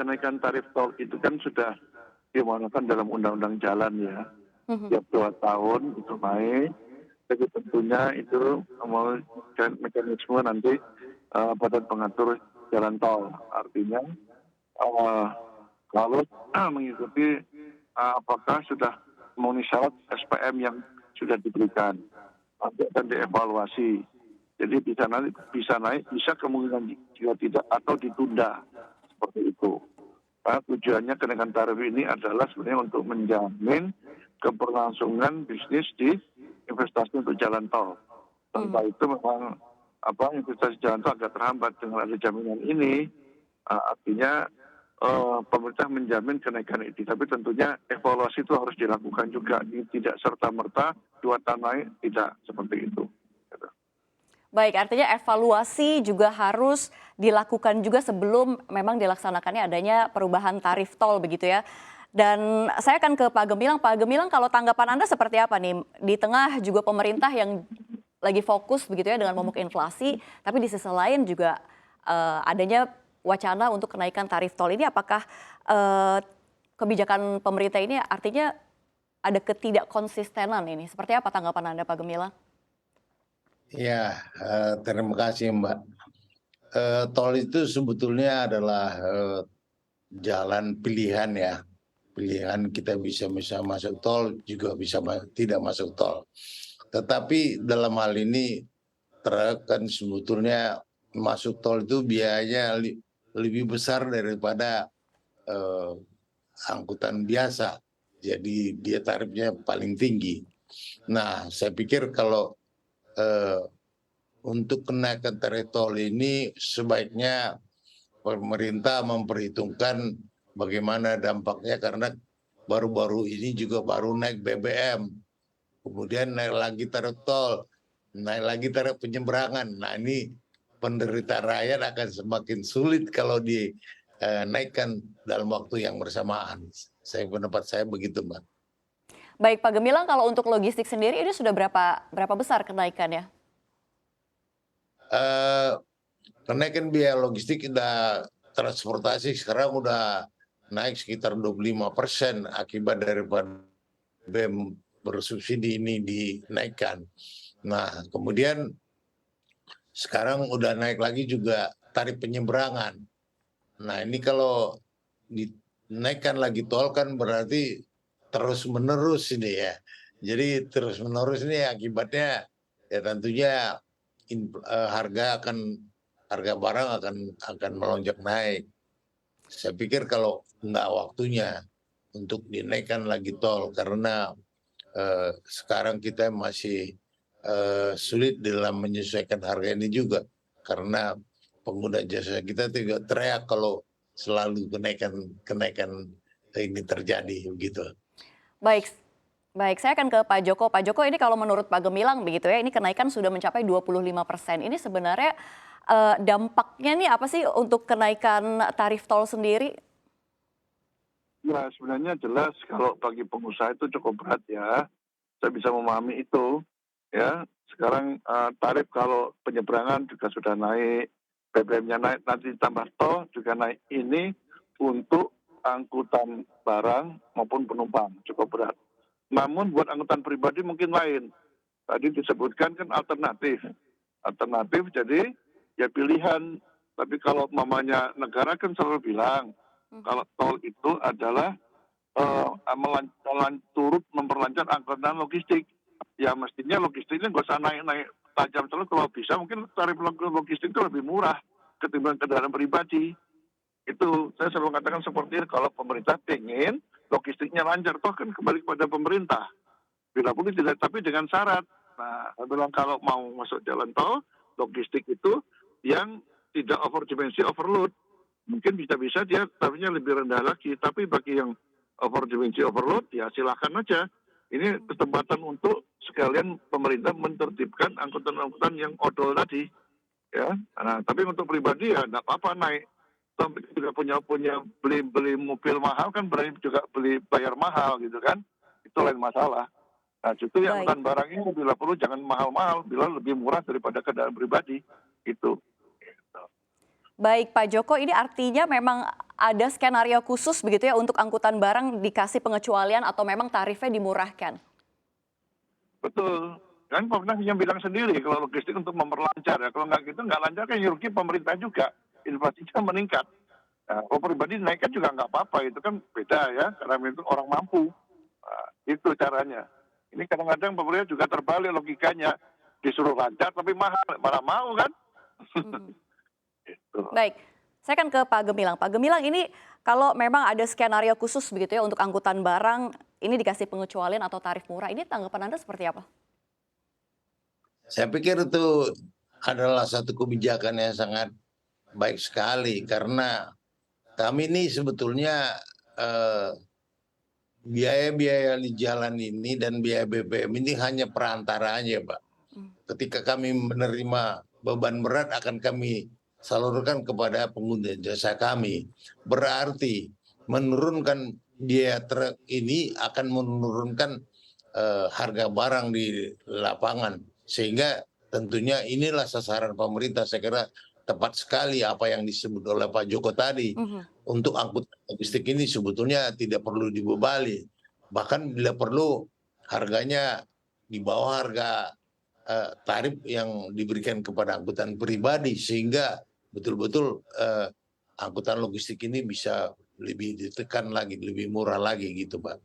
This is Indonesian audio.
kenaikan tarif tol itu kan sudah diamanatkan dalam undang-undang jalan ya. Mhm. Tiap 2 tahun itu naik, tapi tentunya itu mekanisme nanti badan pengatur jalan tol. Artinya eh, kalau mengikuti apakah sudah memenuhi syarat SPM yang sudah diberikan, nanti akan dievaluasi. Jadi bisa naik, bisa kemungkinan jika tidak atau ditunda seperti itu. Karena tujuannya kenaikan tarif ini adalah sebenarnya untuk menjamin keberlangsungan bisnis di investasi untuk jalan tol. Tanpa Mhm. itu memang investasi jalan tol agak terhambat. Dengan ada jaminan ini, artinya pemerintah menjamin kenaikan itu. Tapi tentunya evaluasi itu harus dilakukan juga. Tidak serta-merta 2 tahun naik, tidak seperti itu. Gitu. Baik, artinya evaluasi juga harus dilakukan juga sebelum memang dilaksanakannya adanya perubahan tarif tol begitu ya. Dan saya akan ke Pak Gemilang. Pak Gemilang, kalau tanggapan Anda seperti apa nih? Di tengah juga pemerintah yang lagi fokus begitu ya dengan momok inflasi, tapi di sisi lain juga adanya wacana untuk kenaikan tarif tol ini, apakah eh, kebijakan pemerintah ini artinya ada ketidakkonsistenan ini? Seperti apa tanggapan Anda, Pak Gemilang? Ya, terima kasih Mbak. Tol itu sebetulnya adalah jalan pilihan ya. Pilihan kita bisa masuk tol, juga bisa tidak masuk tol. Tetapi dalam hal ini truk kan sebetulnya masuk tol itu biayanya lebih besar daripada eh, angkutan biasa. Jadi dia tarifnya paling tinggi. Nah, saya pikir kalau eh, untuk kenaikan tarif tol ini sebaiknya pemerintah memperhitungkan bagaimana dampaknya, karena baru-baru ini juga baru naik BBM, kemudian naik lagi tarif tol, naik lagi tarif penyeberangan. Nah, ini penderita rakyat akan semakin sulit kalau dinaikkan dalam waktu yang bersamaan. Pendapat saya begitu, Mbak. Baik, Pak Gemilang, kalau untuk logistik sendiri ini sudah berapa besar kenaikannya? Eh, Kenaikan biaya logistik dan transportasi sekarang udah naik sekitar 25% akibat daripada BEM bersubsidi ini dinaikkan. Nah, kemudian sekarang udah naik lagi juga tarif penyeberangan. Nah, ini kalau dinaikkan lagi tol kan berarti terus menerus ini ya. Jadi terus menerus ini akibatnya ya tentunya harga barang akan melonjak naik. Saya pikir kalau nggak waktunya untuk dinaikkan lagi tol, karena sekarang kita masih sulit dalam menyesuaikan harga ini juga, karena pengguna jasa kita tidak teriak kalau selalu kenaikan ini terjadi begitu. Baik, baik, saya akan ke Pak Joko. Pak Joko, ini kalau menurut Pak Gemilang begitu ya, ini kenaikan sudah mencapai 25%. Ini sebenarnya dampaknya nih apa sih untuk kenaikan tarif tol sendiri? Ya sebenarnya jelas kalau bagi pengusaha itu cukup berat ya. Saya bisa memahami itu. Ya, sekarang tarif kalau penyeberangan juga sudah naik, BBM-nya naik, nanti ditambah tol juga naik. Ini untuk angkutan barang maupun penumpang cukup berat. Namun buat angkutan pribadi mungkin lain. Tadi disebutkan kan alternatif. Alternatif jadi ya pilihan. Tapi kalau mamanya negara kan selalu bilang kalau tol itu adalah turut memperlancar angkutan logistik. Ya mestinya logistiknya nggak usah naik-naik tajam terus, kalau bisa mungkin tarif logistik itu lebih murah ketimbang kendaraan pribadi. Itu saya selalu mengatakan seperti itu, kalau pemerintah ingin logistiknya lancar, toh kan kembali kepada pemerintah. Bila boleh tidak, tapi dengan syarat. Nah, saya bilang kalau mau masuk jalan tol, logistik itu yang tidak overdimensi overload. Mungkin bisa-bisa dia tarifnya lebih rendah lagi, tapi bagi yang overdimensi overload, ya silakan aja. Ini kesempatan untuk sekalian pemerintah menertibkan angkutan-angkutan yang odol tadi. Ya, nah, tapi untuk pribadi ya enggak apa-apa naik. Tapi juga punya beli mobil mahal kan berarti juga bayar mahal gitu kan. Itu lain masalah. Nah, justru yang Baik, angkutan barang ini bila perlu jangan mahal-mahal, bila lebih murah daripada kendaraan pribadi. Itu. Baik Pak Joko, ini artinya memang ada skenario khusus begitu ya untuk angkutan barang dikasih pengecualian atau memang tarifnya dimurahkan? Betul. Kan pemerintah yang bilang sendiri kalau logistik untuk memperlancar ya. Kalau nggak gitu nggak lancar kan rugi pemerintah juga. Inflasinya meningkat. Nah, kalau pribadi naikkan juga nggak apa-apa. Itu kan beda ya. Karena itu orang mampu. Nah, itu caranya. Ini kadang-kadang pemerintah juga terbalik logikanya. Disuruh lancar tapi mahal. Malah mau kan. Mhm. Gitu. Baik, saya kan ke Pak Gemilang. Pak Gemilang, ini kalau memang ada skenario khusus begitu ya untuk angkutan barang, ini dikasih pengecualian atau tarif murah, ini tanggapan Anda seperti apa? Saya pikir itu adalah satu kebijakan yang sangat baik sekali karena kami ini sebetulnya biaya-biaya di jalan ini dan biaya BBM ini hanya perantara aja, Pak. Hmm. Ketika kami menerima beban berat akan kami salurkan kepada pengguna jasa kami. Berarti menurunkan biaya truk ini akan menurunkan harga barang di lapangan. Sehingga tentunya inilah sasaran pemerintah. Saya kira tepat sekali apa yang disebut oleh Pak Joko tadi. Mhm. Untuk angkutan logistik ini sebetulnya tidak perlu dibebani. Bahkan bila perlu harganya di bawah harga tarif yang diberikan kepada angkutan pribadi sehingga betul-betul angkutan logistik ini bisa lebih ditekan lagi, lebih murah lagi gitu, Pak.